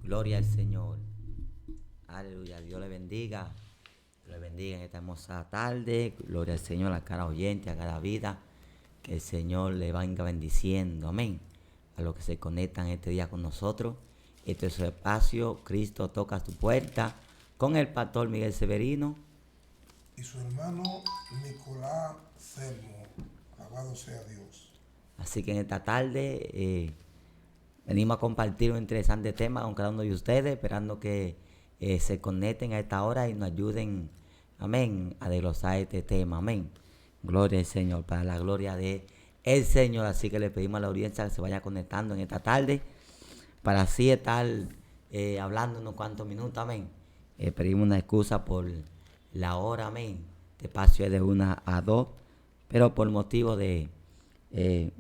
Gloria al Señor. Aleluya. Dios le bendiga. Dios le bendiga en esta hermosa tarde. Gloria al Señor a cada oyente, a cada vida. Que el Señor le venga bendiciendo. Amén. A los que se conectan este día con nosotros. Este es su espacio. Cristo toca tu puerta. Con el pastor Miguel Severino. Y su hermano Nicolás Selmo. Alabado sea Dios. Así que en esta tarde venimos a compartir un interesante tema con cada uno de ustedes, esperando que se conecten a esta hora y nos ayuden, amén, a desglosar este tema, amén. Gloria al Señor, para la gloria de el Señor. Así que le pedimos a la audiencia que se vaya conectando en esta tarde, para así estar hablando unos cuantos minutos, amén. Pedimos una excusa por la hora, amén. Este espacio es de 1 a 2, pero por motivo de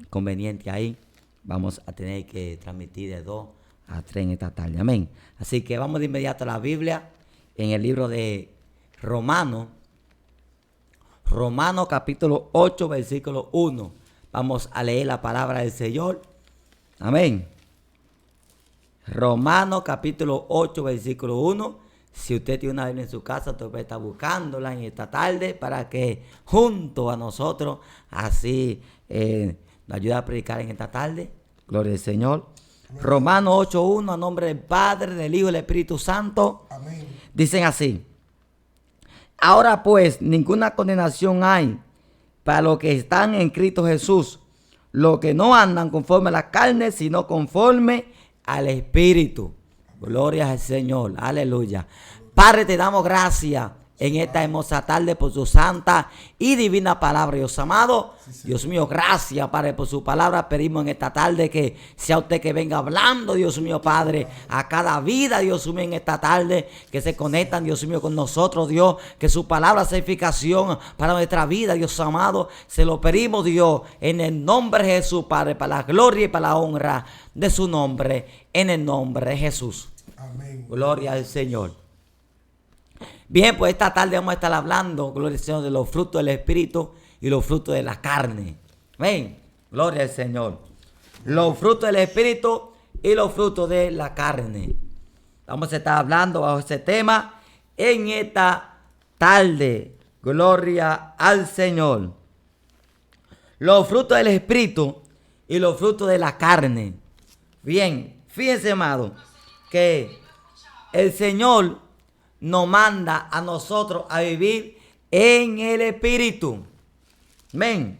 conveniente ahí, vamos a tener que transmitir de 2 a 3 en esta tarde, amén. Así que vamos de inmediato a la Biblia, en el libro de Romanos capítulo 8, versículo 1. Vamos a leer la palabra del Señor, amén. Romanos capítulo 8, versículo 1. Si usted tiene una Biblia en su casa, usted puede estar buscándola en esta tarde para que junto a nosotros así nos ayude a predicar en esta tarde. Gloria al Señor. Romanos 8:1, a nombre del Padre, del Hijo y del Espíritu Santo. Amén. Dicen así: ahora pues, ninguna condenación hay para los que están en Cristo Jesús, los que no andan conforme a la carne, sino conforme al Espíritu. Gloria al Señor, aleluya. Padre, te damos gracias en esta hermosa tarde por su santa y divina palabra, Dios amado. Dios mío, gracias, Padre, por su palabra. Pedimos en esta tarde que sea usted que venga hablando, Dios mío, Padre, a cada vida, Dios mío, en esta tarde, que se conectan, Dios mío, con nosotros, Dios, que su palabra sea edificación para nuestra vida, Dios amado. Se lo pedimos, Dios, en el nombre de Jesús, Padre, para la gloria y para la honra de su nombre, en el nombre de Jesús. Amén. Gloria al Señor. Bien, pues esta tarde vamos a estar hablando, gloria al Señor, de los frutos del Espíritu y los frutos de la carne. Amén. Gloria al Señor. Los frutos del Espíritu y los frutos de la carne. Vamos a estar hablando bajo ese tema en esta tarde. Gloria al Señor. Los frutos del Espíritu y los frutos de la carne. Bien, fíjense, amado, que el Señor nos manda a nosotros a vivir en el Espíritu. Amén.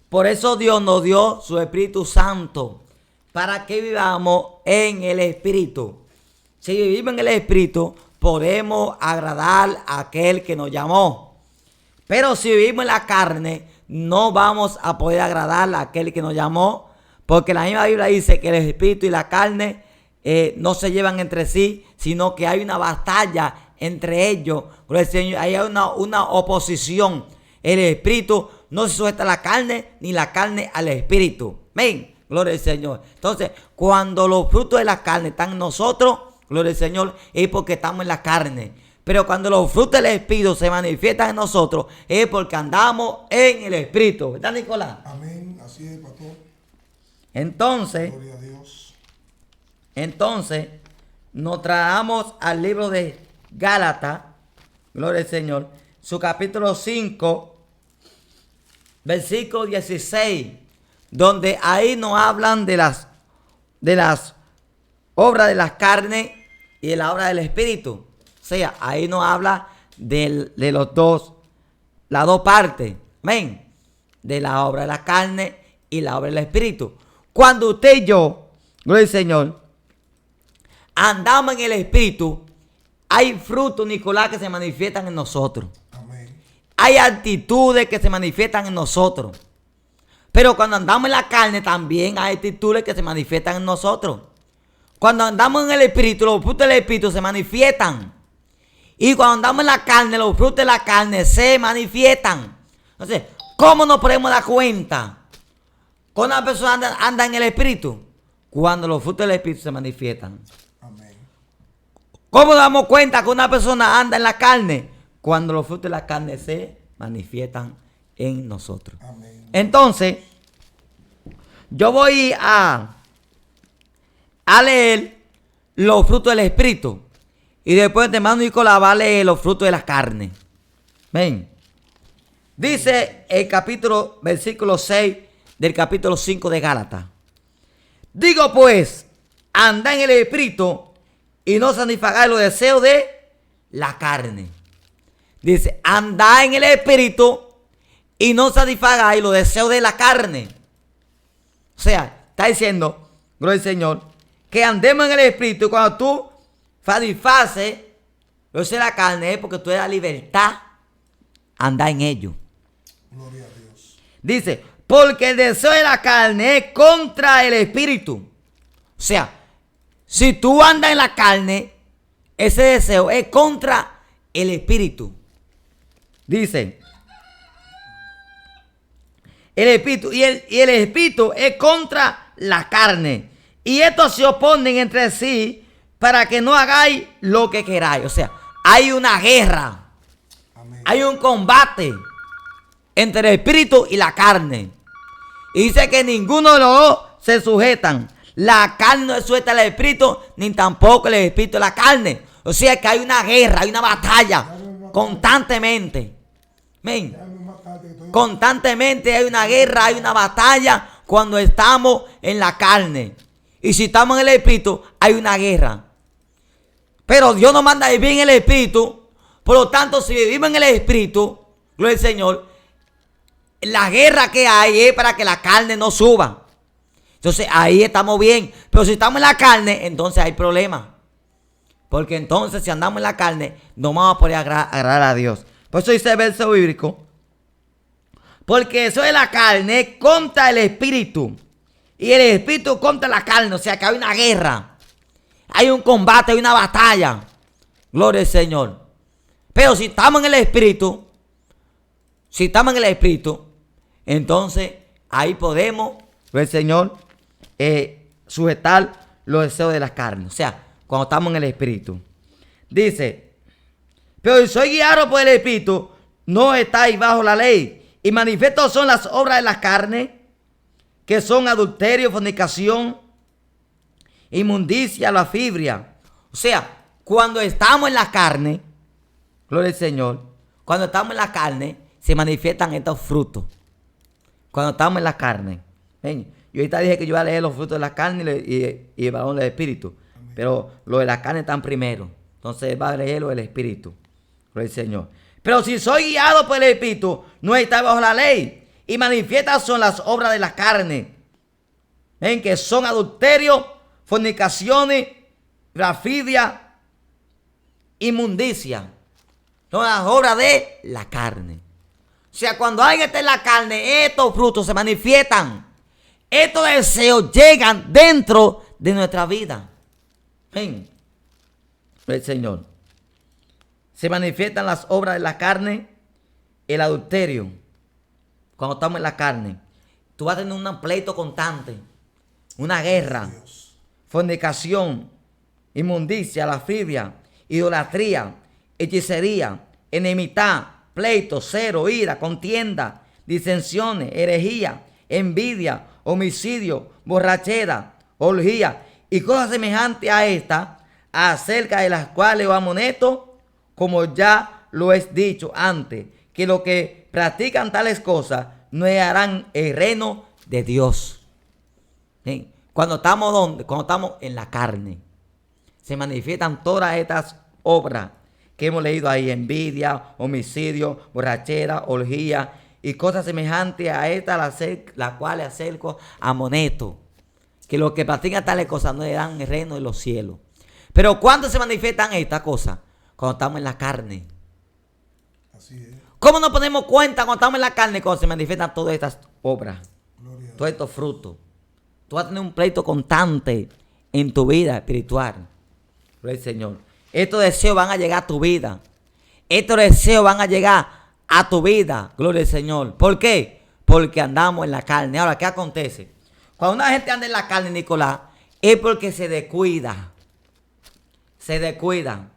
Por eso Dios nos dio su Espíritu Santo, para que vivamos en el Espíritu. Si vivimos en el Espíritu, podemos agradar a aquel que nos llamó. Pero si vivimos en la carne, no vamos a poder agradar a aquel que nos llamó, porque la misma Biblia dice que el Espíritu y la carne no se llevan entre sí, sino que hay una batalla entre ellos. Hay una oposición. El Espíritu no se sujeta a la carne, ni la carne al Espíritu. Amén. Gloria al Señor. Entonces, cuando los frutos de la carne están en nosotros, gloria al Señor, es porque estamos en la carne. Pero cuando los frutos del Espíritu se manifiestan en nosotros, es porque andamos en el Espíritu. ¿Verdad, Nicolás? Amén. Así es, pastor. Entonces, Gloria a Dios. Nos trasladamos al libro de Gálatas, gloria al Señor, su capítulo 5, versículo 16, donde ahí nos hablan de las obras de las carnes y de la obra del Espíritu. O sea, ahí nos habla de las dos partes, amén, de la obra de la carne y la obra del Espíritu. Cuando usted y yo, gloria al Señor, andamos en el Espíritu, hay frutos, Nicolás, que se manifiestan en nosotros. Amén. Hay actitudes que se manifiestan en nosotros. Pero cuando andamos en la carne, también hay actitudes que se manifiestan en nosotros. Cuando andamos en el Espíritu, los frutos del Espíritu se manifiestan. Y cuando andamos en la carne, los frutos de la carne se manifiestan. Entonces, ¿cómo nos podemos dar cuenta cuando una persona anda en el Espíritu? Cuando los frutos del Espíritu se manifiestan. Amén. ¿Cómo nos damos cuenta que una persona anda en la carne? Cuando los frutos de la carne se manifiestan en nosotros. Amén. Entonces, yo voy a leer los frutos del Espíritu. Y después, hermano Nicolás, va a leer los frutos de la carne. Ven. Dice el versículo 6 del capítulo 5 de Gálatas. Digo pues, anda en el Espíritu y no satisfagáis los deseos de la carne. Dice, anda en el Espíritu y no satisfagáis los deseos de la carne. O sea, está diciendo, gloria al Señor, que andemos en el Espíritu, y cuando tú satisfaces los deseos de la carne es porque tú eres la libertad, anda en ello. Gloria a Dios. Dice, porque el deseo de la carne es contra el Espíritu. O sea, si tú andas en la carne, ese deseo es contra el Espíritu. Dice, el Espíritu y el Espíritu es contra la carne. Y estos se oponen entre sí para que no hagáis lo que queráis. O sea, hay una guerra. Amén. Hay un combate entre el Espíritu y la carne. Y dice que ninguno de los dos se sujetan. La carne no es sujeta al Espíritu, ni tampoco el Espíritu a la carne. O sea que hay una guerra, hay una batalla constantemente. Amén. Constantemente hay una guerra, hay una batalla cuando estamos en la carne. Y si estamos en el Espíritu, hay una guerra. Pero Dios nos manda vivir en el Espíritu. Por lo tanto, si vivimos en el Espíritu, gloria al Señor, la guerra que hay es para que la carne no suba. Entonces ahí estamos bien. Pero si estamos en la carne, entonces hay problemas. Porque entonces si andamos en la carne, no vamos a poder agradar a Dios. Por eso dice el verso bíblico. Porque eso es la carne contra el Espíritu. Y el Espíritu contra la carne. O sea que hay una guerra. Hay un combate, hay una batalla. Gloria al Señor. Pero si estamos en el Espíritu, entonces ahí podemos, el Señor, sujetar los deseos de la carne. O sea, cuando estamos en el Espíritu. Dice, pero si soy guiado por el Espíritu, no estáis bajo la ley. Y manifiestos son las obras de la carne, que son adulterio, fornicación, inmundicia, lascivia. O sea, cuando estamos en la carne, gloria al Señor, cuando estamos en la carne, se manifiestan estos frutos. Cuando estamos en la carne. Ven, yo ahorita dije que yo iba a leer los frutos de la carne y el varón del Espíritu. Amén. Pero los de la carne están primero. Entonces va a leer los del Espíritu. Gloria al Señor. Pero si soy guiado por el Espíritu, no está bajo la ley. Y manifiestas son las obras de la carne. Ven, que son adulterio, fornicaciones, lascivia, inmundicia. Son las obras de la carne. O sea, cuando alguien está en la carne, estos frutos se manifiestan. Estos deseos llegan dentro de nuestra vida. Ven, el Señor. Se manifiestan las obras de la carne, el adulterio. Cuando estamos en la carne, tú vas a tener un pleito constante, una guerra, fornicación, inmundicia, lascivia, idolatría, hechicería, enemistad, pleito, celo, ira, contienda, disensiones, herejía, envidia, homicidio, borrachera, orgía y cosas semejantes a estas, acerca de las cuales os amonesto, como ya lo he dicho antes, que los que practican tales cosas no hallarán el reino de Dios. ¿Sí? Cuando estamos en la carne, se manifiestan todas estas obras que hemos leído ahí: envidia, homicidio, borrachera, orgía y cosas semejantes a estas, las cuales acerco amonesto, que los que practican tales cosas no hallarán el reino de los cielos. Pero ¿cuándo se manifiestan estas cosas? Cuando estamos en la carne. Así es. ¿Cómo nos ponemos cuenta cuando estamos en la carne? Cuando se manifiestan todas estas obras, todos estos frutos. Tú vas a tener un pleito constante en tu vida espiritual. Gloria al Señor. Estos deseos van a llegar a tu vida. Estos deseos van a llegar a tu vida. Gloria al Señor. ¿Por qué? Porque andamos en la carne. Ahora, ¿qué acontece? Cuando una gente anda en la carne, Nicolás, es porque se descuida. Se descuida.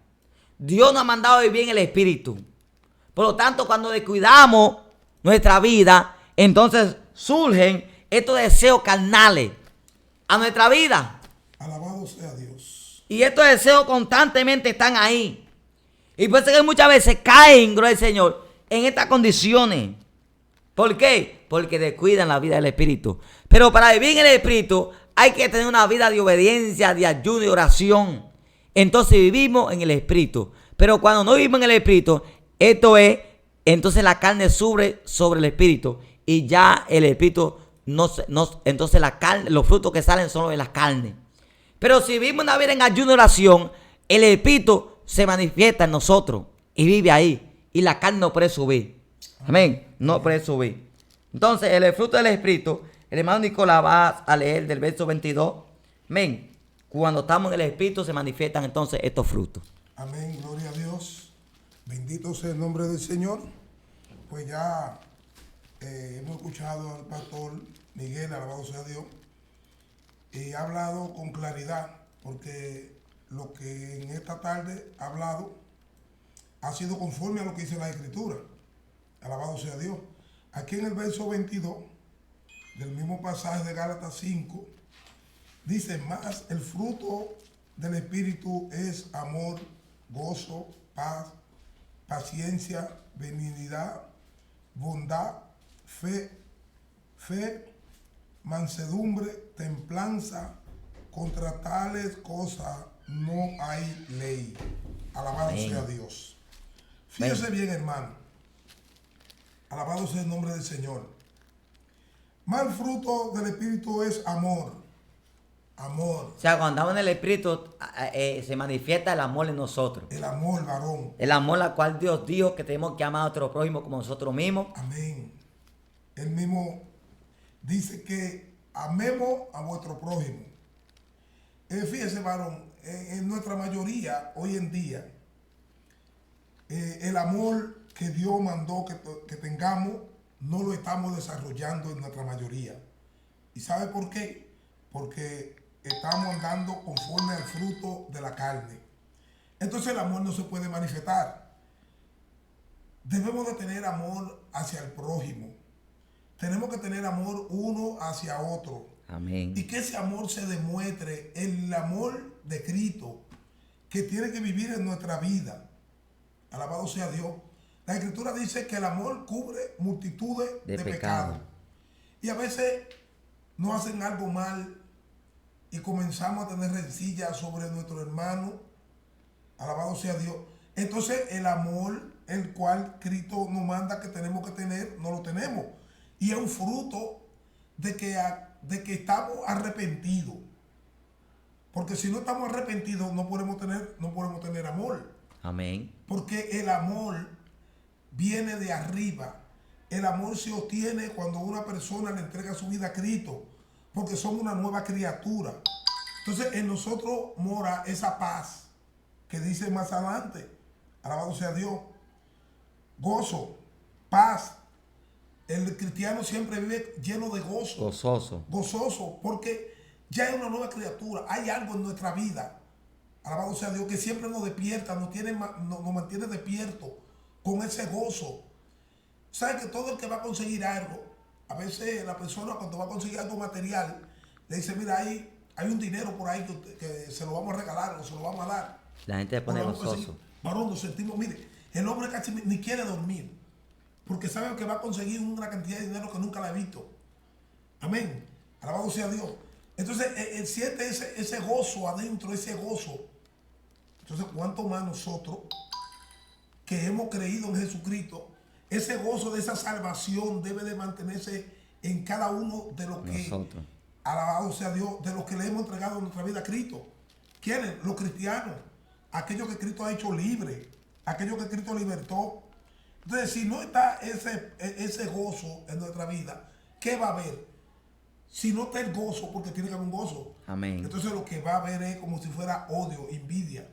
Dios nos ha mandado vivir en el Espíritu. Por lo tanto, cuando descuidamos nuestra vida, entonces surgen estos deseos carnales a nuestra vida. Alabado sea Dios. Y estos deseos constantemente están ahí. Y por eso que muchas veces caen, gloria al Señor, en estas condiciones. ¿Por qué? Porque descuidan la vida del Espíritu. Pero para vivir en el Espíritu hay que tener una vida de obediencia, de ayuno y oración. Entonces vivimos en el Espíritu. Pero cuando no vivimos en el Espíritu, esto es, entonces la carne sube sobre el Espíritu. Y ya el Espíritu, entonces la carne, los frutos que salen son los de la carne. Pero si vivimos una vida en ayuno y oración, el Espíritu se manifiesta en nosotros y vive ahí. Y la carne no puede subir. Amén. No puede subir. Entonces, el fruto del Espíritu, el hermano Nicolás va a leer del verso 22. Amén. Cuando estamos en el Espíritu se manifiestan entonces estos frutos. Amén, gloria a Dios. Bendito sea el nombre del Señor. Pues ya hemos escuchado al pastor Miguel, alabado sea Dios, y ha hablado con claridad, porque lo que en esta tarde ha hablado ha sido conforme a lo que dice la Escritura. Alabado sea Dios. Aquí en el verso 22 del mismo pasaje de Gálatas 5, dice: más el fruto del Espíritu es amor, gozo, paz, paciencia, benignidad, bondad, fe, mansedumbre, templanza. Contra tales cosas no hay ley. Alabado Amén. sea Dios. Fíjese bien, hermano. Alabado sea el nombre del Señor. Más el fruto del Espíritu es amor. Amor. O sea, cuando andamos en el Espíritu se manifiesta el amor en nosotros. El amor, varón. El amor al cual Dios dijo que tenemos que amar a nuestro prójimo como nosotros mismos. Amén. Él mismo dice que amemos a vuestro prójimo. Fíjese, varón, en nuestra mayoría hoy en día, el amor que Dios mandó que tengamos, no lo estamos desarrollando en nuestra mayoría. ¿Y sabe por qué? Porque estamos andando conforme al fruto de la carne. Entonces el amor no se puede manifestar. Debemos de tener amor hacia el prójimo. Tenemos que tener amor uno hacia otro. Amén. Y que ese amor se demuestre, el amor de Cristo, que tiene que vivir en nuestra vida. Alabado sea Dios. La Escritura dice que el amor cubre multitudes de pecados. Y a veces nos hacen algo mal y comenzamos a tener rencillas sobre nuestro hermano. Alabado sea Dios. Entonces el amor, el cual Cristo nos manda que tenemos que tener, no lo tenemos. Y es un fruto de que estamos arrepentidos. Porque si no estamos arrepentidos no podemos tener amor. Amén. Porque el amor viene de arriba. El amor se obtiene cuando una persona le entrega su vida a Cristo, porque somos una nueva criatura. Entonces en nosotros mora esa paz que dice más adelante. Alabado sea Dios. Gozo, paz. El cristiano siempre vive lleno de gozo. Gozoso. Gozoso, porque ya es una nueva criatura. Hay algo en nuestra vida, alabado sea Dios, que siempre nos despierta, nos mantiene despiertos con ese gozo. ¿Sabe que todo el que va a conseguir algo, a veces la persona cuando va a conseguir algo material, le dice: mira, hay un dinero por ahí que se lo vamos a regalar o se lo vamos a dar? La gente se pone gozoso. Varón, nos sentimos, mire, el hombre casi ni quiere dormir, porque sabe que va a conseguir una cantidad de dinero que nunca la ha visto. Amén. Alabado sea Dios. Entonces, él siente ese gozo adentro, ese gozo. Entonces, ¿cuánto más nosotros que hemos creído en Jesucristo? Ese gozo de esa salvación debe de mantenerse en cada uno de los que, nosotros, alabado sea Dios, de los que le hemos entregado nuestra vida a Cristo. ¿Quiénes? Los cristianos. Aquellos que Cristo ha hecho libre. Aquellos que Cristo libertó. Entonces, si no está ese gozo en nuestra vida, ¿qué va a haber? Si no está el gozo, porque tiene que haber un gozo. Amén. Entonces lo que va a haber es como si fuera odio, envidia,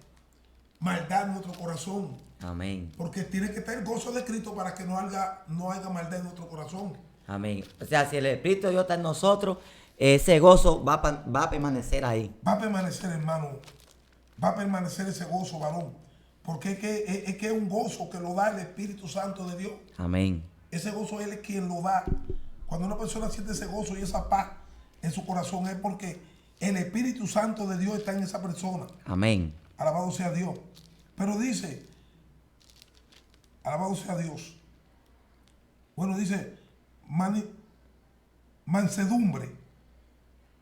maldad en nuestro corazón. Amén. Porque tiene que estar el gozo de Cristo para que no haya maldad en nuestro corazón. Amén. O sea, si el Espíritu de Dios está en nosotros, ese gozo va a permanecer ahí. Va a permanecer, hermano. Va a permanecer ese gozo, varón. Porque es que es un gozo que lo da el Espíritu Santo de Dios. Amén. Ese gozo Él es quien lo da. Cuando una persona siente ese gozo y esa paz en su corazón, es porque el Espíritu Santo de Dios está en esa persona. Amén. Alabado sea Dios. Pero dice, alabado sea Dios. Bueno, dice, mansedumbre.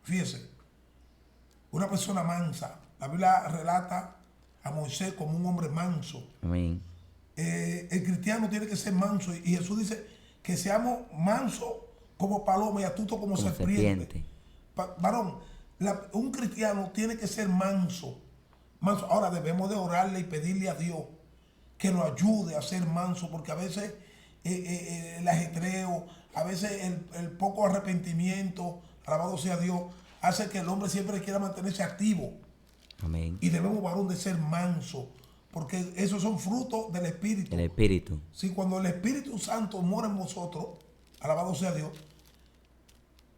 Fíjese, una persona mansa. La Biblia relata a Moisés como un hombre manso. Amén. El cristiano tiene que ser manso. Y Jesús dice que seamos mansos como paloma y astutos como serpiente. Varón, un cristiano tiene que ser manso. Manso. Ahora debemos de orarle y pedirle a Dios que nos ayude a ser manso, porque a veces el ajetreo, a veces el poco arrepentimiento, alabado sea Dios, hace que el hombre siempre quiera mantenerse activo. Amén. Y debemos, varón, de ser manso, porque esos son frutos del Espíritu. El Espíritu. Si cuando el Espíritu Santo mora en vosotros, alabado sea Dios,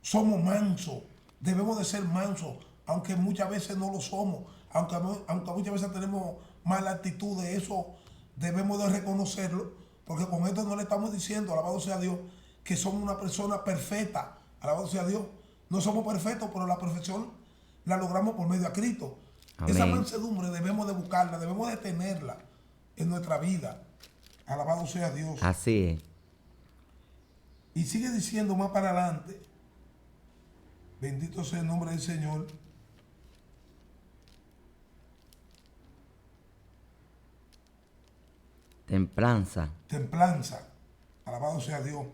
somos mansos. Debemos de ser mansos, aunque muchas veces no lo somos, aunque muchas veces tenemos mala actitud. De eso debemos de reconocerlo, porque con esto no le estamos diciendo, alabado sea Dios, que somos una persona perfecta. Alabado sea Dios. No somos perfectos, pero la perfección la logramos por medio de Cristo. Amén. Esa mansedumbre debemos de buscarla, debemos de tenerla en nuestra vida. Alabado sea Dios. Así es. Y sigue diciendo más para adelante, bendito sea el nombre del Señor. Templanza. Templanza. Alabado sea Dios.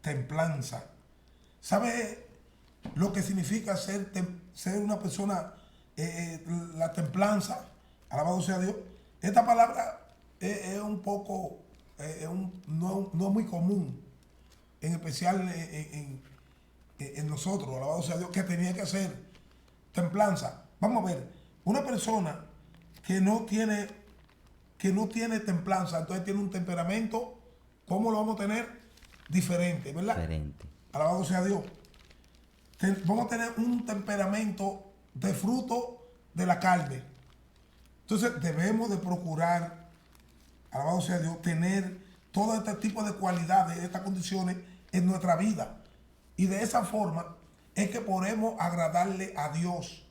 Templanza. ¿Sabe lo que significa ser una persona, la templanza? Alabado sea Dios. Esta palabra es un poco, no es muy común, en especial en nosotros, alabado sea Dios, que tenía que ser templanza. Vamos a ver, una persona que no tiene templanza, entonces tiene un temperamento, ¿cómo lo vamos a tener? Diferente, ¿verdad? Diferente. Alabado sea Dios. Vamos a tener un temperamento de fruto de la carne. Entonces debemos de procurar, alabado sea Dios, tener todo este tipo de cualidades, estas condiciones en nuestra vida. Y de esa forma es que podemos agradarle a Dios.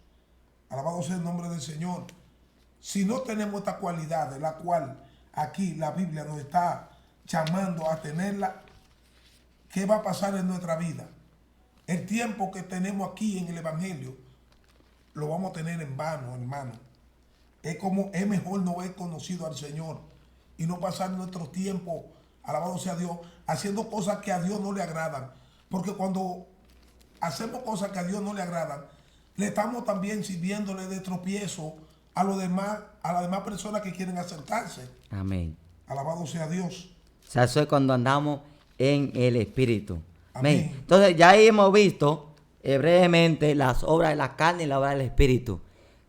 Alabado sea el nombre del Señor. Si no tenemos esta cualidad, de la cual aquí la Biblia nos está llamando a tenerla, ¿qué va a pasar en nuestra vida? El tiempo que tenemos aquí en el Evangelio lo vamos a tener en vano, hermano. Es mejor no haber conocido al Señor y no pasar nuestro tiempo, alabado sea Dios, haciendo cosas que a Dios no le agradan. Porque cuando hacemos cosas que a Dios no le agradan, le estamos también sirviéndole de tropiezo a las demás personas que quieren acercarse. Amén. Alabado sea Dios. O sea, eso es cuando andamos en el Espíritu. Amén. Amén. Entonces, ya ahí hemos visto brevemente las obras de la carne y la obra del Espíritu.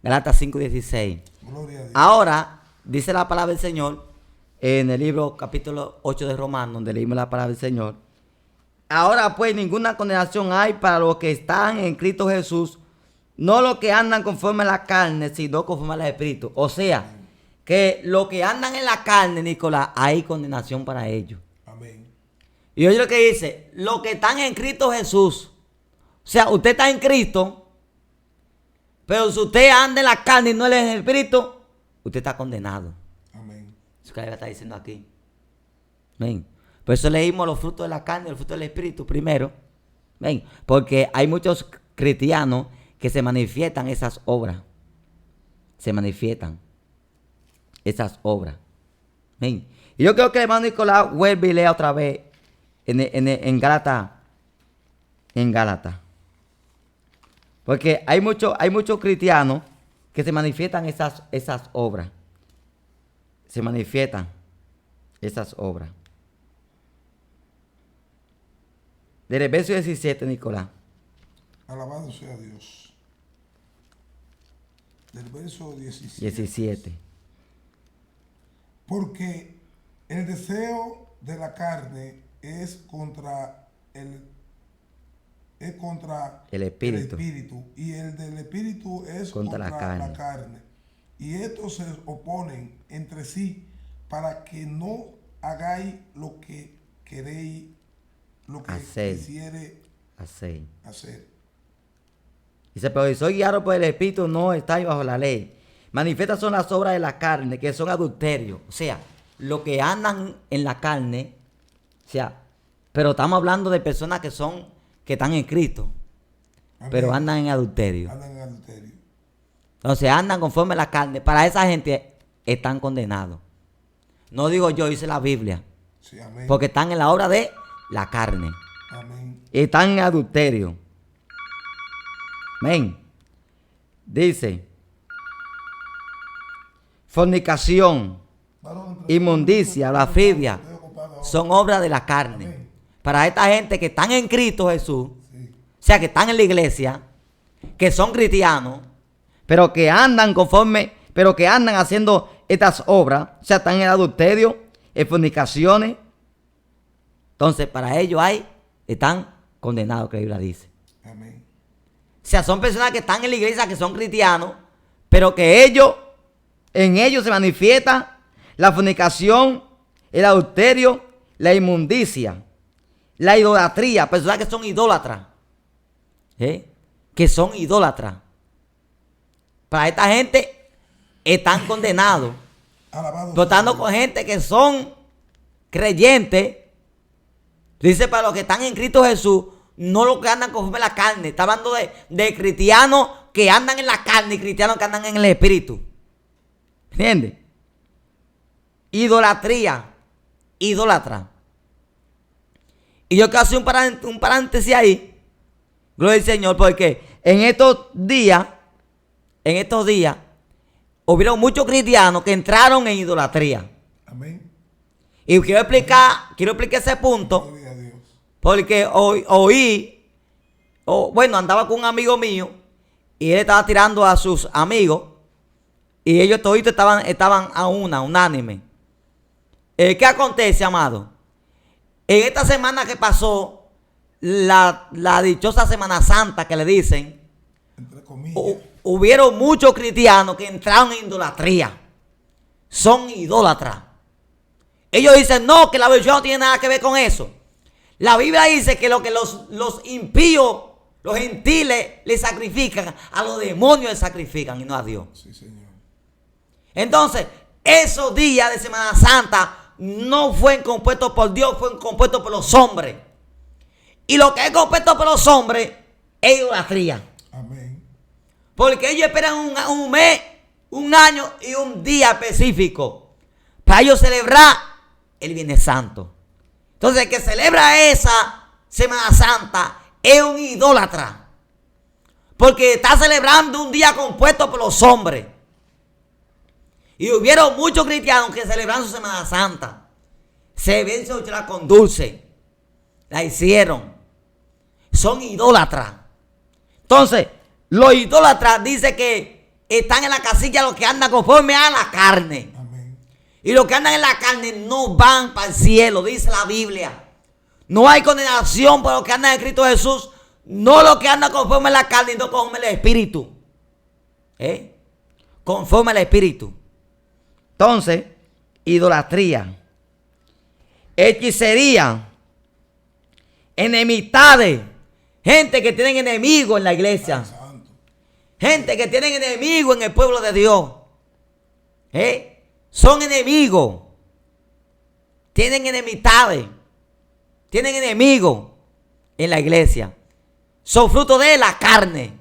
Galatas 5:16. Gloria a Dios. Ahora, dice la palabra del Señor en el libro capítulo 8 de Romanos, donde leímos la palabra del Señor. Ahora pues ninguna condenación hay para los que están en Cristo Jesús, no los que andan conforme a la carne, sino conforme al Espíritu. O sea, que los que andan en la carne, Nicolás, hay condenación para ellos. Amén. Y oye lo que dice, los que están en Cristo Jesús. O sea, usted está en Cristo, pero si usted anda en la carne y no en el Espíritu, usted está condenado. Amén. Eso que la Biblia está diciendo aquí. Amén. Por eso leímos los frutos de la carne y los frutos del Espíritu primero. Amén. Porque hay muchos cristianos que se manifiestan esas obras. Se manifiestan esas obras. Amén. Y yo creo que el hermano Nicolás vuelve y lea otra vez en Gálatas. En Gálatas. Porque hay muchos cristianos que se manifiestan esas obras. Se manifiestan esas obras. Del verso 17, Nicolás. Alabado sea Dios. Del verso 17. 17. Porque el deseo de la carne es contra el espíritu, y el del espíritu es contra la carne. Y estos se oponen entre sí para que no hagáis lo que queréis, lo que quisiere hacer. Dice, pero si soy guiado por el Espíritu, no estáis bajo la ley. Manifiestas son las obras de la carne, que son adulterio. O sea, lo que andan en la carne, o sea, pero estamos hablando de personas que están en Cristo, Amén. pero andan en adulterio. Andan en adulterio. Entonces andan conforme a la carne. Para esa gente están condenados. No digo yo, dice la Biblia. Sí, amén. Porque están en la obra de la carne. Amén. Están en adulterio. Amén. Dice, fornicación, Varón, inmundicia, lascivia, estoy ocupado ahora. son obras de la carne. Amén. Para esta gente que están en Cristo Jesús, Sí. o sea, que están en la iglesia, que son cristianos, pero que andan haciendo estas obras, o sea, están en adulterio, en fornicaciones. Entonces, para ellos están condenados, que la Biblia dice. Amén. O sea, son personas que están en la iglesia, que son cristianos, pero que en ellos se manifiesta la fornicación, el adulterio, la inmundicia, la idolatría, personas que son idólatras, que son idólatras. Para esta gente están condenados. Alabado. Tratando con gente que son creyentes. Dice, para los que están en Cristo Jesús, no los que andan conforme a la carne. Está hablando de cristianos que andan en la carne y cristianos que andan en el espíritu. ¿Entiendes? Idolatría. Idólatra. Y yo quiero hacer un paréntesis ahí. Gloria al Señor, porque en estos días, hubieron muchos cristianos que entraron en idolatría. Amén. Y quiero explicar ese punto. Gloria a Dios. Porque andaba con un amigo mío y él estaba tirando a sus amigos y ellos toditos estaban unánime. ¿Qué acontece, amado? En esta semana que pasó, la dichosa Semana Santa que le dicen, Entre comillas. hubieron muchos cristianos que entraron en idolatría. Son idólatras. Ellos dicen, no, que la versión no tiene nada que ver con eso. La Biblia dice que lo que los impíos, los gentiles, le sacrifican, a los demonios le sacrifican y no a Dios. Sí, Señor. Entonces, esos días de Semana Santa no fueron compuestos por Dios, fueron compuestos por los hombres. Y lo que es compuesto por los hombres es idolatría. Amén. Porque ellos esperan un mes, un año y un día específico para ellos celebrar el Viernes Santo. Entonces, el que celebra esa Semana Santa es un idólatra. Porque está celebrando un día compuesto por los hombres. Y hubieron muchos cristianos que celebraron su Semana Santa. Se ven con dulce. La hicieron. Son idólatras. Entonces, los idólatras dicen que están en la casilla los que andan conforme a la carne. Amén. Y los que andan en la carne no van para el cielo, dice la Biblia. No hay condenación por los que andan en Cristo Jesús. No los que andan conforme a la carne, no conforme al Espíritu. Conforme al Espíritu. Entonces, idolatría, hechicería, enemistades. Gente que tienen enemigos en la iglesia. Santo. Gente que tienen enemigos en el pueblo de Dios. Son enemigos. Tienen enemistades. Tienen enemigos en la iglesia. Son fruto de la carne.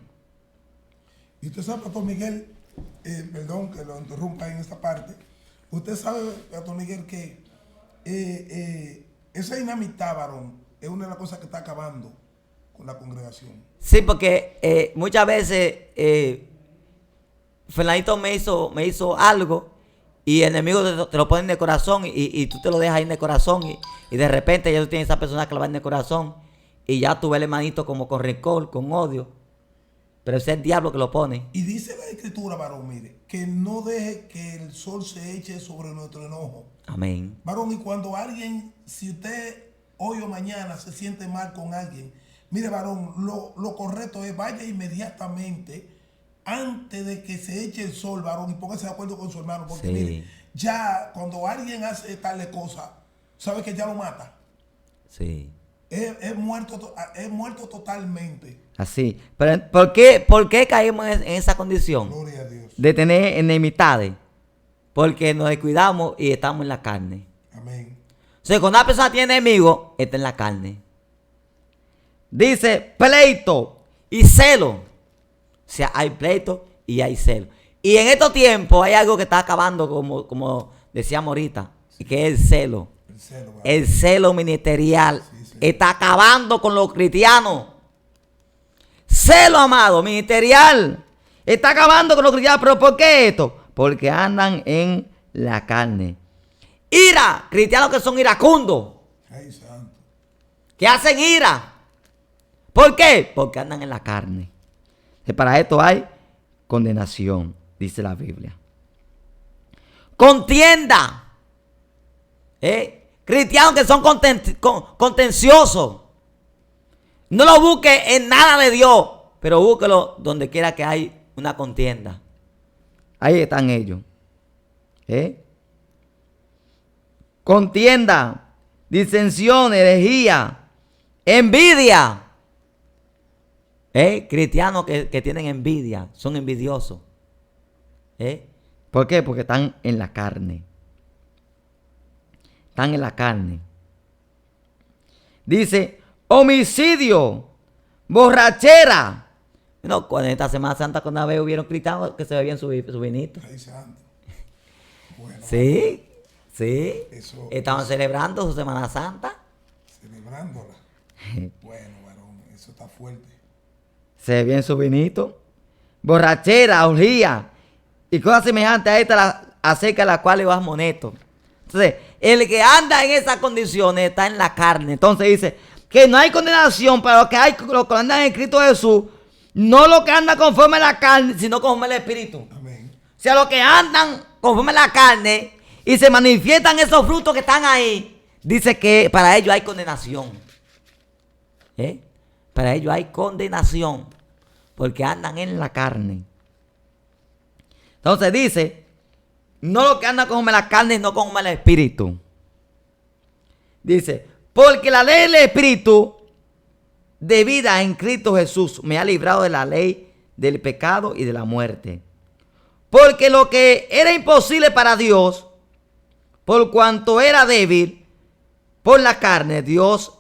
Y usted sabe, Pastor Miguel, perdón que lo interrumpa en esta parte. Usted sabe, Pastor Miguel, que esa dinamita, varón, es una de las cosas que está acabando con la congregación. Sí, porque muchas veces Fernandito me hizo algo y el enemigo te lo pone en el corazón y tú te lo dejas ahí en el corazón y de repente ya tú tienes esa persona que lo va en el corazón y ya tú ves el hermanito como con rencor, con odio, pero ese es el diablo que lo pone. Y dice la Escritura, varón, mire, que no deje que el sol se eche sobre nuestro enojo. Amén. Varón, y cuando alguien, si usted hoy o mañana se siente mal con alguien, mire, varón, lo correcto es vaya inmediatamente antes de que se eche el sol, varón, y póngase de acuerdo con su hermano, porque Sí. mire, ya cuando alguien hace tal cosa, sabe que ya lo mata. Sí. es muerto totalmente. Así. Pero ¿por qué caímos en esa condición? Gloria a Dios. De tener enemistades. Porque nos descuidamos y estamos en la carne. Amén. O sea, cuando una persona tiene enemigos, está en la carne. Dice pleito y celo. O sea, hay pleito y hay celo. Y en estos tiempos hay algo que está acabando, como decíamos ahorita, que es el celo. El celo ministerial está acabando con los cristianos. Celo, amado, ministerial. Está acabando con los cristianos. ¿Pero por qué esto? Porque andan en la carne. Ira, cristianos que son iracundos. Ay, santo. Que hacen ira. ¿Por qué? Porque andan en la carne. Y para esto hay condenación, dice la Biblia. Contienda. Cristianos que son contenciosos. No lo busque en nada de Dios, pero búsquelo donde quiera que hay una contienda. Ahí están ellos. Contienda, disensión, herejía, envidia. Cristianos que tienen envidia, son envidiosos. ¿Por qué? Porque están en la carne. Están en la carne. Dice, homicidio, borrachera. No, cuando en esta Semana Santa, cuando vez hubieron cristianos que se bebían su vinito. Ay, santo. Bueno, Sí. Estaban eso, celebrando su Semana Santa. celebrándola. Bueno, varón, eso está fuerte. Se bebían su vinito. Borrachera, orgía y cosas semejantes a esta acerca de las cuales vas monesto. Entonces, el que anda en esas condiciones está en la carne. Entonces dice que no hay condenación para los que andan en Cristo Jesús. No los que andan conforme a la carne, sino conforme al Espíritu. Amén. O sea, los que andan conforme a la carne y se manifiestan esos frutos que están ahí, dice que para ellos hay condenación. Para ellos hay condenación. Porque andan en la carne. Entonces dice, no los que andan conforme a la carne, sino conforme al Espíritu. Dice, porque la ley del Espíritu de vida en Cristo Jesús me ha librado de la ley del pecado y de la muerte. Porque lo que era imposible para Dios, por cuanto era débil por la carne, Dios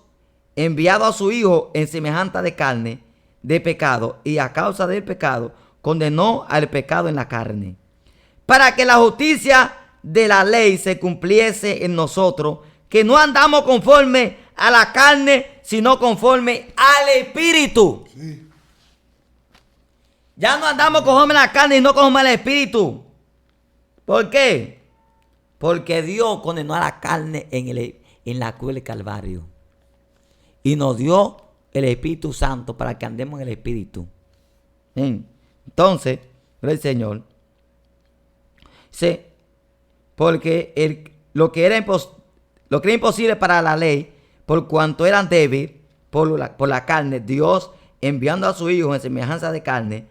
enviado a su Hijo en semejanza de carne, de pecado, y a causa del pecado, condenó al pecado en la carne, para que la justicia de la ley se cumpliese en nosotros, que no andamos conforme a la carne, sino conforme al Espíritu. Sí. Ya no andamos conforme a la carne y no conforme al Espíritu. ¿Por qué? Porque Dios condenó a la carne en la cruz del Calvario. Y nos dio el Espíritu Santo para que andemos en el Espíritu. Entonces, el Señor, sí, porque lo que era imposible para la ley, por cuanto eran débiles por la carne, Dios enviando a su Hijo en semejanza de carne,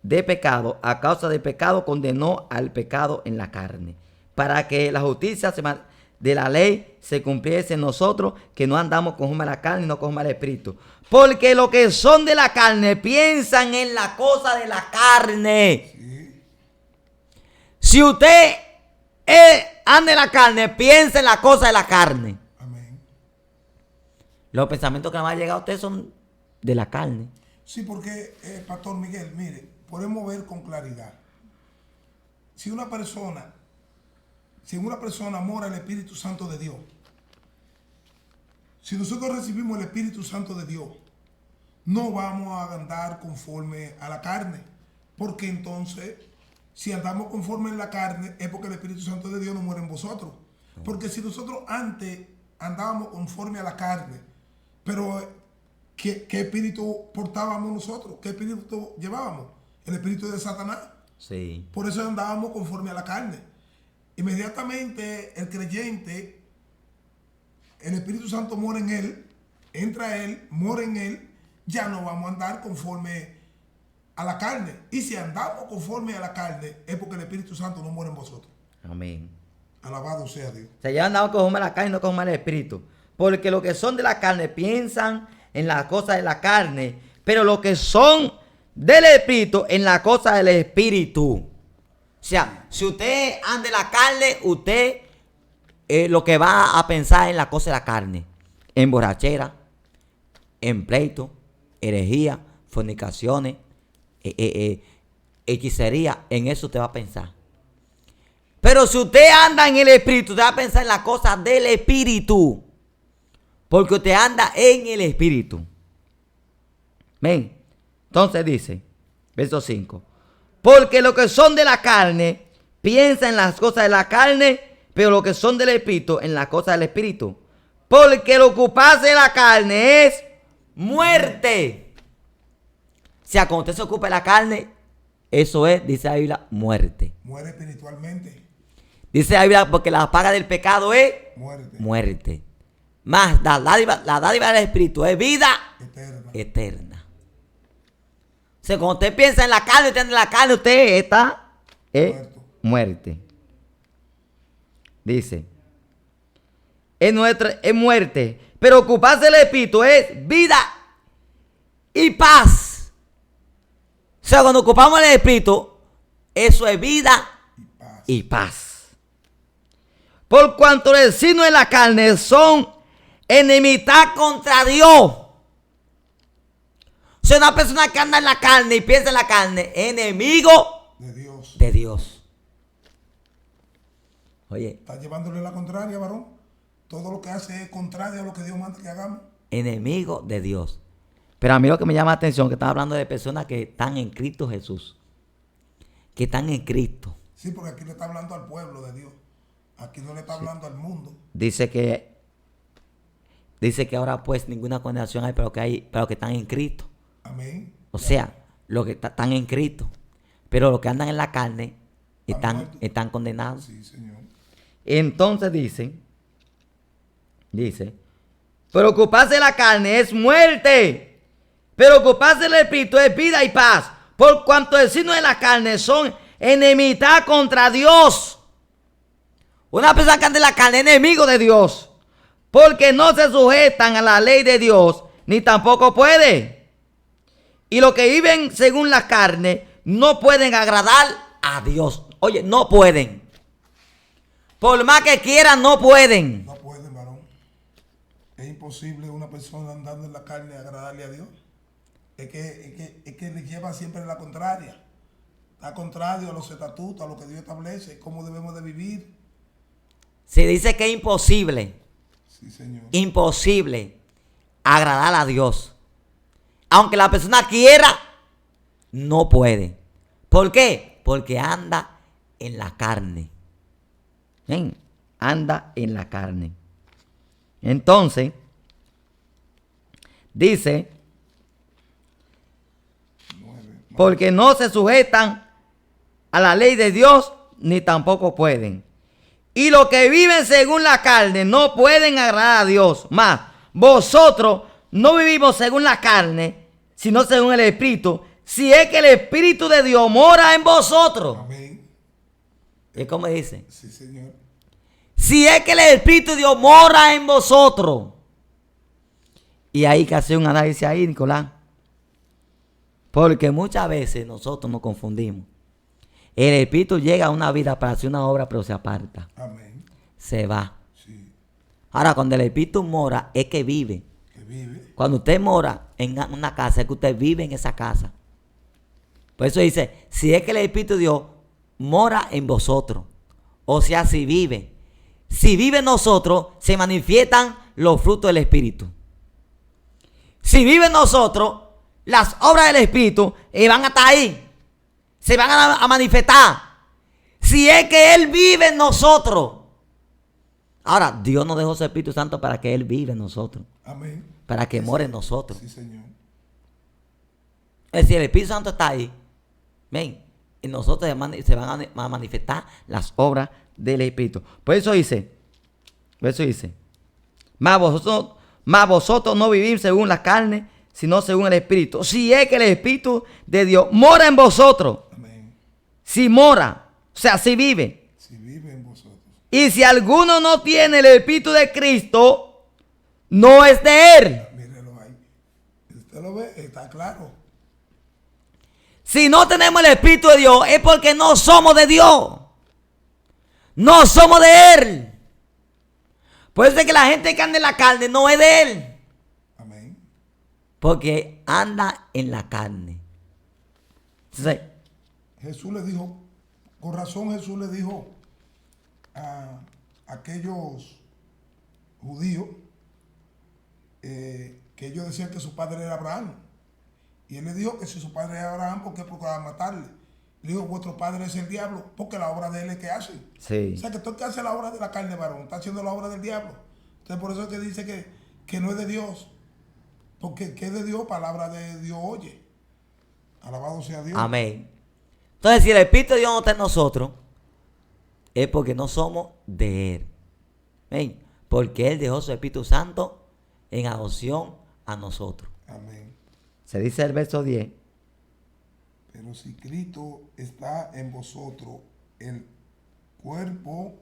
de pecado, a causa del pecado condenó al pecado en la carne, para que la justicia de la ley se cumpliese en nosotros, que no andamos conforme a la carne, no conforme al Espíritu. Porque los que son de la carne piensan en la cosa de la carne. Sí. Si usted anda en la carne, piensa en la cosa de la carne. Amén. Los pensamientos que me han llegado a usted son de la carne. Sí, porque, Pastor Miguel, mire, podemos ver con claridad. Si una persona mora el Espíritu Santo de Dios, si nosotros recibimos el Espíritu Santo de Dios, no vamos a andar conforme a la carne. Porque entonces, si andamos conforme en la carne, es porque el Espíritu Santo de Dios no muere en vosotros. Porque si nosotros antes andábamos conforme a la carne, pero ¿qué espíritu portábamos nosotros? ¿Qué espíritu llevábamos? El espíritu de Satanás. Sí. Por eso andábamos conforme a la carne. Inmediatamente el creyente, el Espíritu Santo mora en él, entra él, mora en él, ya no vamos a andar conforme a la carne. Y si andamos conforme a la carne, es porque el Espíritu Santo no mora en vosotros. Amén. Alabado sea Dios. O sea, ya andamos conforme a la carne y no conforme al Espíritu. porque los que son de la carne piensan en las cosas de la carne, pero los que son del Espíritu en las cosas del Espíritu. O sea, si usted anda en la carne, usted lo que va a pensar en las cosas de la carne, en borrachera, en pleito, herejía, fornicaciones, hechicería, en eso usted va a pensar. Pero si usted anda en el Espíritu, usted va a pensar en las cosas del Espíritu. Porque usted anda en el Espíritu. Ven. Entonces dice, verso 5. Porque los que son de la carne piensan en las cosas de la carne, pero los que son del Espíritu en las cosas del Espíritu. Porque el ocuparse de la carne es muerte. O sea, cuando usted se ocupa de la carne, eso es, dice la Biblia, muerte. Muere espiritualmente. Dice la Biblia, porque la paga del pecado es muerte. Más la dádiva del Espíritu es vida eterna. O sea, cuando usted piensa en la carne, usted anda en la carne, usted está muerte. Dice, es muerte, pero ocuparse del Espíritu es vida y paz. O sea, cuando ocupamos el Espíritu, eso es vida y paz. Por cuanto el signo de la carne son enemistad contra Dios. O sea, una persona que anda en la carne y piensa en la carne, enemigo de Dios. Oye. ¿Está llevándole la contraria, varón? Todo lo que hace es contrario a lo que Dios manda que hagamos. Enemigo de Dios. Pero a mí lo que me llama la atención es que están hablando de personas que están en Cristo Jesús. Que están en Cristo. Sí, porque aquí le está hablando al pueblo de Dios. Aquí no le está hablando al mundo. Dice que ahora pues ninguna condenación hay, pero que están en Cristo. Amén. O sea, los que están en Cristo. Pero los que andan en la carne están condenados. Sí, Señor. Entonces dice, pero ocuparse de la carne es muerte, pero ocuparse del Espíritu es vida y paz, por cuanto el signo de la carne son enemistad contra Dios. Una persona que anda en la carne es enemigo de Dios, porque no se sujetan a la ley de Dios, ni tampoco puede. Y los que viven según la carne no pueden agradar a Dios. Oye, no pueden. Por más que quieran, no pueden. No pueden, varón. Es imposible una persona andando en la carne agradarle a Dios. Es que le lleva siempre la contraria. Está contrario a los estatutos, a lo que Dios establece, cómo debemos de vivir. Se dice que es imposible. Sí, Señor. Imposible agradar a Dios. Aunque la persona quiera, no puede. ¿Por qué? Porque anda en la carne. ¿Ven? Anda en la carne. Entonces, dice, porque no se sujetan a la ley de Dios, ni tampoco pueden. Y los que viven según la carne no pueden agradar a Dios. Más, vosotros no vivimos según la carne, sino según el Espíritu, si es que el Espíritu de Dios mora en vosotros. Amén. ¿Y cómo dice? Sí, Señor. Si es que el Espíritu de Dios mora en vosotros. Y hay que hacer un análisis ahí, Nicolás. Porque muchas veces nosotros nos confundimos. El Espíritu llega a una vida para hacer una obra, pero se aparta. Amén. Se va. Sí. Ahora, cuando el Espíritu mora, es que vive. Que vive. Cuando usted mora en una casa, es que usted vive en esa casa. Por eso dice, si es que el Espíritu de Dios mora en vosotros. O sea, si vive. Si vive en nosotros, se manifiestan los frutos del Espíritu. Si vive en nosotros, las obras del Espíritu van a estar ahí. Se van a manifestar. Si es que Él vive en nosotros. Ahora, Dios nos dejó su Espíritu Santo para que Él vive en nosotros. Amén. Para que more en nosotros. Sí, Señor. Es decir, el Espíritu Santo está ahí. Ven, en nosotros se van a manifestar las obras del Espíritu. Por eso dice, más vosotros no vivís según la carne, sino según el Espíritu. Si es que el Espíritu de Dios mora en vosotros. Amén. Si mora, o sea, si vive. Si vive en vosotros. Y si alguno no tiene el Espíritu de Cristo, no es de Él. Mírelo ahí. Usted lo ve, está claro. Si no tenemos el Espíritu de Dios, es porque no somos de Dios. No somos de Él. Por eso es que la gente que anda en la carne no es de Él. Amén. Porque anda en la carne. Entonces, Jesús le dijo, con razón Jesús le dijo a aquellos judíos que ellos decían que su padre era Abraham. Y él le dijo que si su padre era Abraham, ¿por qué procuraba matarle? Le dijo, vuestro padre es el diablo, porque la obra de él es que hace. sí. O sea, que todo el que hace la obra de la carne, varón, está haciendo la obra del diablo. Entonces, por eso es que dice que no es de Dios. Porque que es de Dios, palabra de Dios oye. Alabado sea Dios. Amén. Entonces, si el Espíritu de Dios no está en nosotros, es porque no somos de Él. Amén. Porque Él dejó su Espíritu Santo en adopción a nosotros. Amén. Se dice el verso 10. Pero si Cristo está en vosotros, el cuerpo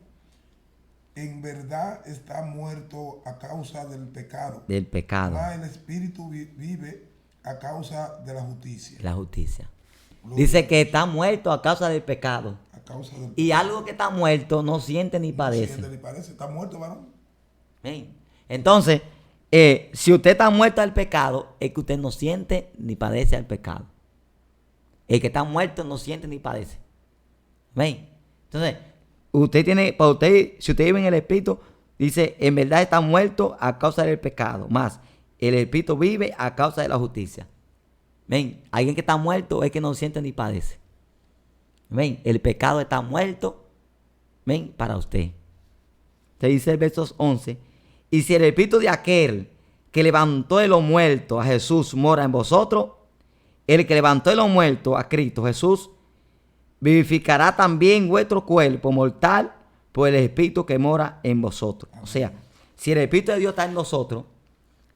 en verdad está muerto a causa del pecado. Del pecado. Mas el espíritu vive a causa de la justicia. La justicia. Gloria Dice que está muerto a causa del pecado. a causa del Y algo que está muerto no siente ni padece. siente ni parece. Está muerto, varón. Amén. Entonces, si usted está muerto al pecado, es que usted no siente ni padece al pecado. El que está muerto no siente ni padece. Amén. Entonces, usted tiene, para usted, si usted vive en el Espíritu, dice, en verdad está muerto a causa del pecado. Más, el Espíritu vive a causa de la justicia. Amén. Alguien que está muerto es que no siente ni padece. Amén. El pecado está muerto. Amén. Para usted. Se dice el verso 11. Y si el Espíritu de aquel que levantó de los muertos a Jesús mora en vosotros, el que levantó de los muertos a Cristo Jesús vivificará también vuestro cuerpo mortal por el Espíritu que mora en vosotros. O sea, si el Espíritu de Dios está en nosotros,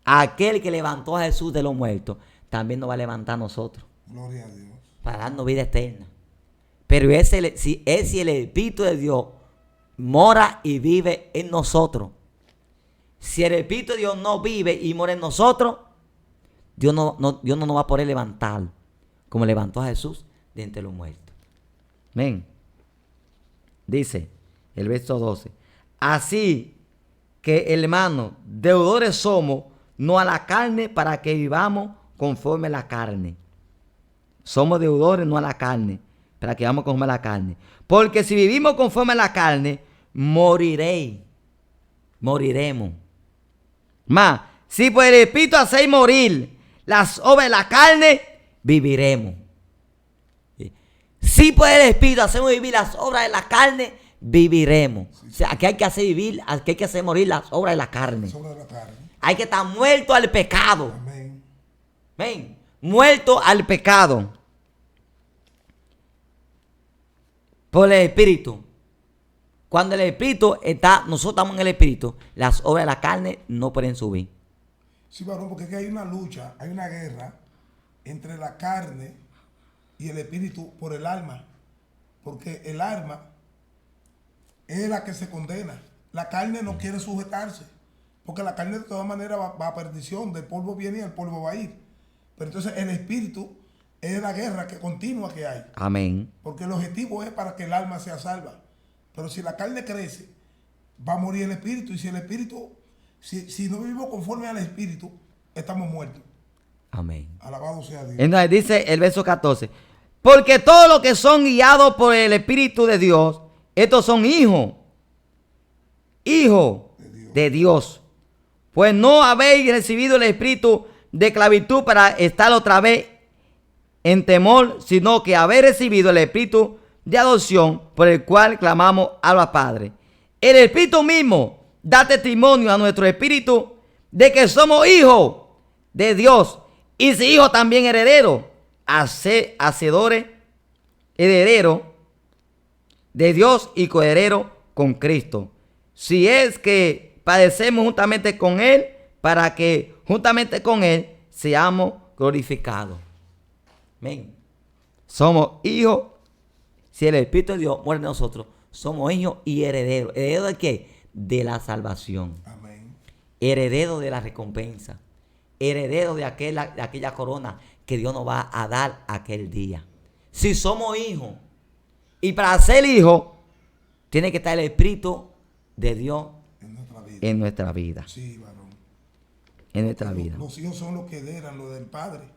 aquel que levantó a Jesús de los muertos también nos va a levantar a nosotros Gloria a Dios. para darnos vida eterna. Pero si el Espíritu de Dios mora y vive en nosotros. Si el Espíritu de Dios no vive y mora en nosotros, Dios no nos va a poder levantar como levantó a Jesús de entre los muertos. Amén. Dice el verso 12. Así que, hermanos, deudores somos, no a la carne, para que vivamos conforme a la carne. Somos deudores, no a la carne, para que vivamos conforme a la carne. Porque si vivimos conforme a la carne, moriremos. Mas, si por el Espíritu hacéis morir las obras de la carne, viviremos. Si por el Espíritu hacemos vivir las obras de la carne, viviremos. O sea, aquí hay que hacer vivir, aquí hay que hacer morir las obras de la carne. Sobre la carne. Hay que estar muerto al pecado. Amén. Amén. Muerto al pecado. Por el Espíritu. Cuando el Espíritu está, nosotros estamos en el Espíritu, las obras de la carne no pueden subir. Sí, varón, porque aquí hay una lucha, hay una guerra entre la carne y el espíritu por el alma. Porque el alma es la que se condena. La carne no quiere sujetarse. Porque la carne de todas maneras va a perdición. Del polvo viene y el polvo va a ir. Pero entonces el espíritu es la guerra que continua que hay. Amén. Porque el objetivo es para que el alma sea salva. Pero si la carne crece, va a morir el espíritu. Y si el espíritu, si no vivimos conforme al espíritu, estamos muertos. Amén. Alabado sea Dios. Entonces dice el verso 14. Porque todos los que son guiados por el Espíritu de Dios, estos son hijos de Dios. Pues no habéis recibido el espíritu de esclavitud para estar otra vez en temor, sino que habéis recibido el espíritu de adopción por el cual clamamos Abba Padre. El Espíritu mismo da testimonio a nuestro espíritu de que somos hijos de Dios, y si hijos también herederos, hacedores, herederos de Dios y coherederos con Cristo. Si es que padecemos juntamente con Él, para que juntamente con Él seamos glorificados. Amén. Somos hijos. Si el Espíritu de Dios muere en nosotros, somos hijos y herederos. ¿Herederos de qué? De la salvación. Amén. heredero de la recompensa, heredero de aquella corona que Dios nos va a dar aquel día. Si somos hijos, y para ser hijo, tiene que estar el Espíritu de Dios en nuestra vida. Sí, varón. En nuestra vida. Los hijos son los que heredan lo del Padre.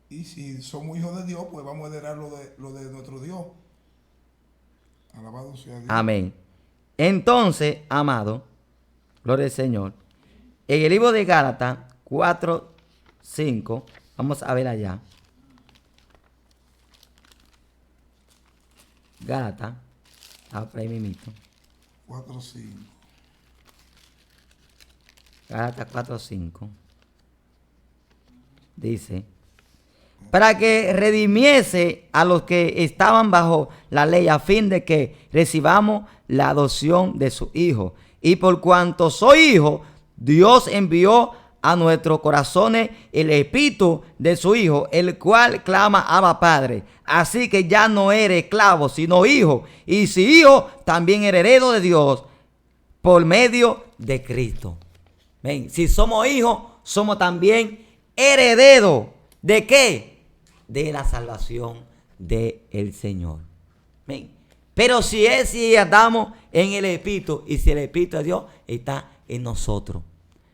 Y si somos hijos de Dios, pues vamos a heredar lo de nuestro Dios. Alabado sea Dios. Amén. Entonces, amado, gloria al Señor, en el libro de Gálatas 4:5, vamos a ver allá. Gálatas, por ahí mismito. 4:5. Gálatas 4:5. Dice, para que redimiese a los que estaban bajo la ley, a fin de que recibamos la adopción de su Hijo. Y por cuanto soy hijo, Dios envió a nuestros corazones el Espíritu de su Hijo, el cual clama Abba Padre. Así que ya no eres esclavo, sino hijo. Y si hijo, también heredero de Dios por medio de Cristo. Ven, si somos hijos, somos también herederos. ¿De qué? De la salvación del Señor. Ven. Pero si andamos en el Espíritu, y si el Espíritu de Dios está en nosotros,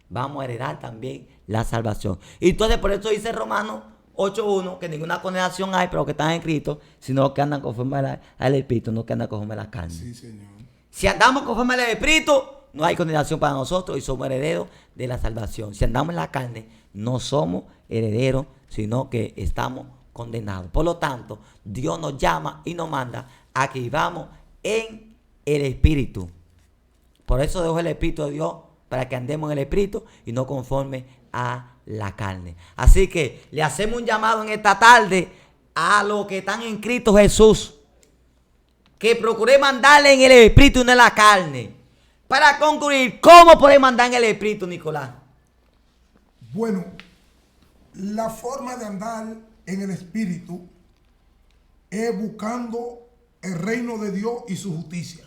vamos a heredar también la salvación. Y entonces por eso dice Romanos 8:1 que ninguna condenación hay para los que están en Cristo, sino los que andan conforme al Espíritu, no que andan conforme a la carne. Sí, Señor. Si andamos conforme al Espíritu, no hay condenación para nosotros y somos herederos de la salvación. Si andamos en la carne, no somos herederos, sino que estamos condenados. Por lo tanto, Dios nos llama y nos manda a que vivamos en el Espíritu. Por eso dejó el Espíritu de Dios, para que andemos en el Espíritu y no conforme a la carne. Así que le hacemos un llamado en esta tarde a los que están en Cristo Jesús, que procuremos andarle en el Espíritu y no en la carne. Para concluir, ¿cómo podemos andar en el Espíritu, Nicolás? Bueno, la forma de andar en el Espíritu es buscando el reino de Dios y su justicia.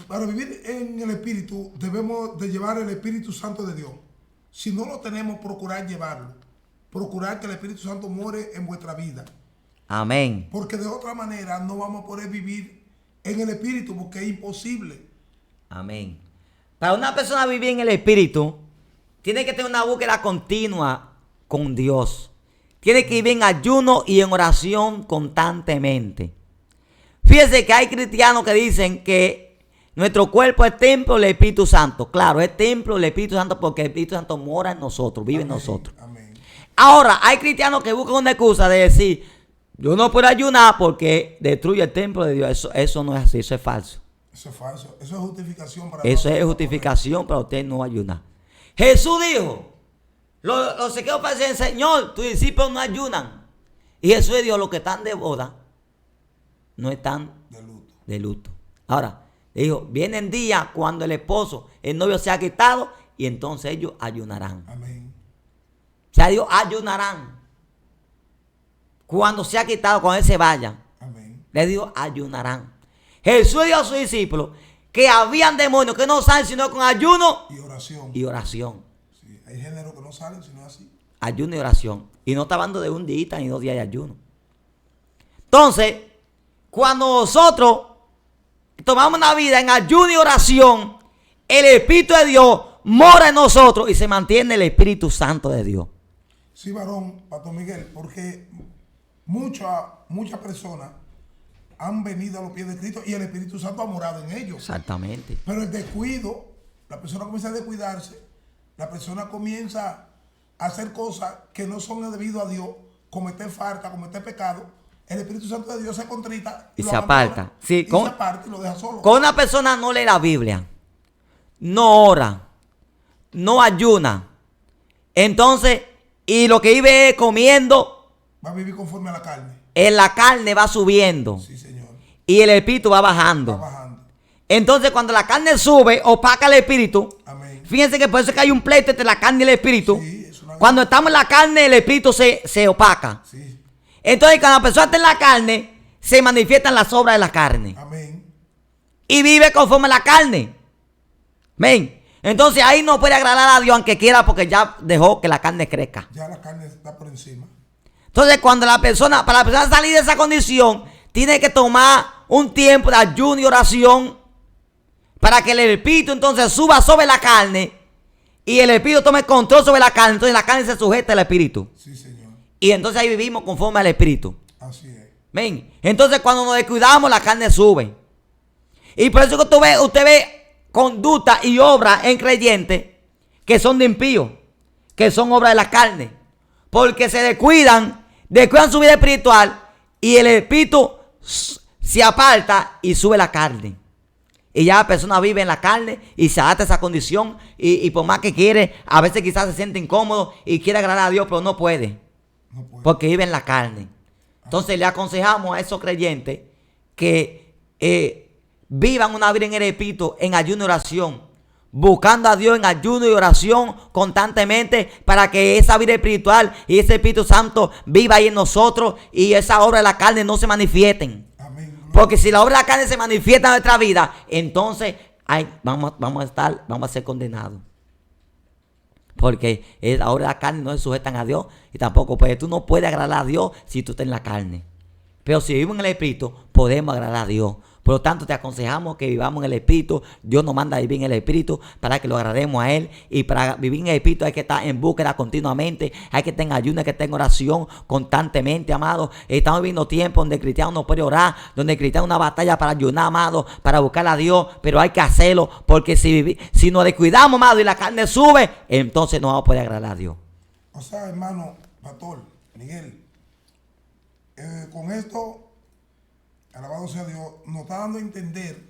Para vivir en el Espíritu debemos de llevar el Espíritu Santo de Dios. Si no lo tenemos, procurar llevarlo. Procurar que el Espíritu Santo more en vuestra vida. Amén. Porque de otra manera no vamos a poder vivir en el Espíritu, porque es imposible. Amén. Para una persona vivir en el Espíritu, tiene que tener una búsqueda continua con Dios. Tiene que vivir en ayuno y en oración constantemente. Fíjense que hay cristianos que dicen que nuestro cuerpo es templo del Espíritu Santo. Claro, es templo del Espíritu Santo porque el Espíritu Santo mora en nosotros, vive en nosotros. Amén. Ahora, hay cristianos que buscan una excusa de decir, yo no puedo ayunar porque destruye el templo de Dios. Eso no es así, eso es falso. Eso es falso. Eso es justificación para Eso es justificación para usted no ayunar. Jesús dijo, los sequeos parecen, Señor, tus discípulos no ayunan. Y Jesús dijo, los que están de boda no están de luto. Ahora, dijo, vienen días cuando el esposo, el novio se ha quitado y entonces ellos ayunarán. Amén. O sea, Dios ayunarán. Cuando se ha quitado, cuando él se vaya. Amén. Le dijo, ayunarán. Jesús dijo a sus discípulos que habían demonios que no salen sino con ayuno y oración. Sí, hay géneros que no salen sino así. Ayuno y oración. Y no está hablando de un día ni 2 días de ayuno. Entonces, cuando nosotros tomamos una vida en ayuno y oración, el Espíritu de Dios mora en nosotros y se mantiene el Espíritu Santo de Dios. Sí, varón, Pastor Miguel, porque muchas personas han venido a los pies de Cristo y el Espíritu Santo ha morado en ellos. Exactamente. Pero el descuido, la persona comienza a descuidarse, la persona comienza a hacer cosas que no son debido a Dios, cometer falta, cometer pecado. El Espíritu Santo de Dios se contrita y se aparta. Sí, se aparta y lo deja solo. Con una persona no lee la Biblia, no ora, no ayuna. Entonces, y lo que vive es comiendo, va a vivir conforme a la carne. En la carne va subiendo. Sí, Señor. Y el espíritu va bajando. Va bajando. Entonces, cuando la carne sube, opaca el espíritu. Amén. Fíjense que por eso es que hay un pleito entre la carne y el espíritu. Sí, cuando estamos en la carne, el espíritu se opaca. Sí. Entonces, cuando la persona está en la carne, se manifiestan las obras de la carne. Amén. Y vive conforme a la carne. Amén. Entonces ahí no puede agradar a Dios aunque quiera porque ya dejó que la carne crezca. Ya la carne está por encima. Entonces cuando para la persona salir de esa condición, tiene que tomar un tiempo de ayuno y oración para que el espíritu entonces suba sobre la carne y el espíritu tome control sobre la carne. Entonces la carne se sujeta al espíritu. Sí, Señor. Y entonces ahí vivimos conforme al espíritu. Así es. ¿Ven? Entonces cuando nos descuidamos la carne sube. Y por eso que usted ve conducta y obra en creyentes que son de impíos, que son obra de la carne, porque se descuidan su vida espiritual y el espíritu se aparta y sube la carne. Y ya la persona vive en la carne y se adapta a esa condición y por más que quiere, a veces quizás se siente incómodo y quiere agradar a Dios, pero no puede. No puede. Porque vive en la carne. Entonces le aconsejamos a esos creyentes que vivan una vida en el espíritu, en ayuno y oración, buscando a Dios en ayuno y oración constantemente para que esa vida espiritual y ese Espíritu Santo viva ahí en nosotros y esa obra de la carne no se manifiesten. Amén. Porque si la obra de la carne se manifiesta en nuestra vida, entonces vamos a ser condenados. Porque la obra de la carne no se sujetan a Dios y tampoco puede. Tú no puedes agradar a Dios si tú estás en la carne. Pero si vivimos en el Espíritu, podemos agradar a Dios. Por lo tanto, te aconsejamos que vivamos en el Espíritu. Dios nos manda a vivir en el Espíritu para que lo agrademos a Él. Y para vivir en el Espíritu hay que estar en búsqueda continuamente. Hay que estar en ayuno, hay que estar en oración constantemente, amado. Estamos viviendo tiempos donde el cristiano no puede orar, donde el cristiano una batalla para ayunar, amado, para buscar a Dios. Pero hay que hacerlo porque si nos descuidamos, amado, y la carne sube, entonces no vamos a poder agradar a Dios. O sea, hermano, pastor, Miguel, con esto, alabado sea Dios, nos está dando a entender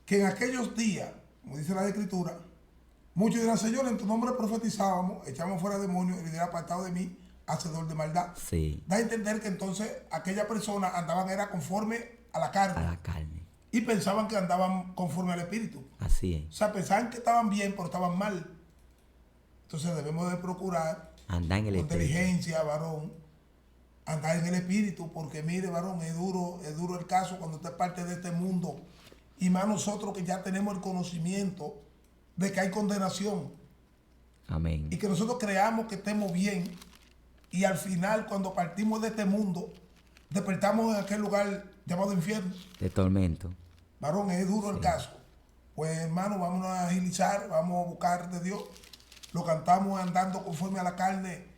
que en aquellos días, como dice la Escritura, muchos dirán, Señor, en tu nombre profetizábamos, echamos fuera demonios y dirá, apartado de mí, hacedor de maldad. Sí. Da a entender que entonces aquellas personas andaban era conforme a la carne. A la carne. Y pensaban que andaban conforme al Espíritu. Así es. O sea, pensaban que estaban bien, pero estaban mal. Entonces debemos de procurar Andar en el con Espíritu. inteligencia, varón, andar en el Espíritu, porque mire, varón, es duro el caso cuando usted es parte de este mundo. Y más nosotros que ya tenemos el conocimiento de que hay condenación. Amén. Y que nosotros creamos que estemos bien. Y al final, cuando partimos de este mundo, despertamos en aquel lugar llamado infierno. De tormento. Varón, es duro el caso. Pues hermano, vamos a agilizar, vamos a buscar de Dios. Lo cantamos andando conforme a la carne.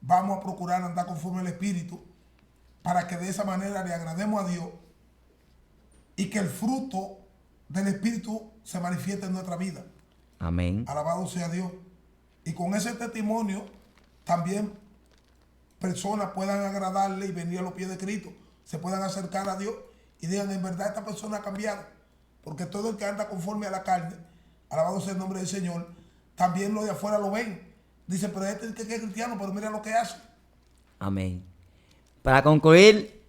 Vamos a procurar andar conforme al Espíritu para que de esa manera le agrademos a Dios y que el fruto del Espíritu se manifieste en nuestra vida. Amén. Alabado sea Dios. Y con ese testimonio también personas puedan agradarle y venir a los pies de Cristo. Se puedan acercar a Dios y digan, en verdad esta persona ha cambiado. Porque todo el que anda conforme a la carne, alabado sea el nombre del Señor, también los de afuera lo ven. Dice, pero este es que es cristiano, pero mira lo que hace. Amén. Para concluir,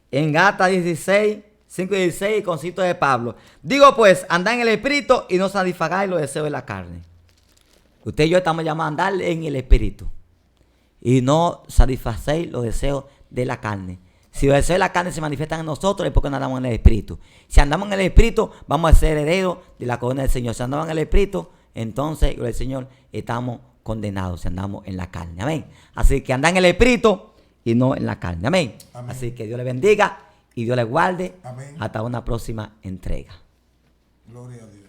en Gálatas 16, 5 y 16, concito de Pablo. Digo pues, andad en el Espíritu y no satisfagáis los deseos de la carne. Usted y yo estamos llamados a andar en el Espíritu y no satisfacéis los deseos de la carne. Si los deseos de la carne se manifiestan en nosotros, es porque no andamos en el Espíritu. Si andamos en el Espíritu, vamos a ser herederos de la corona del Señor. Si andamos en el Espíritu, entonces, gloria al Señor, estamos condenados si andamos en la carne. Amén. Así que andan en el Espíritu y no en la carne. Amén. Amén. Así que Dios le bendiga y Dios le guarde. Amén. Hasta una próxima entrega. Gloria a Dios.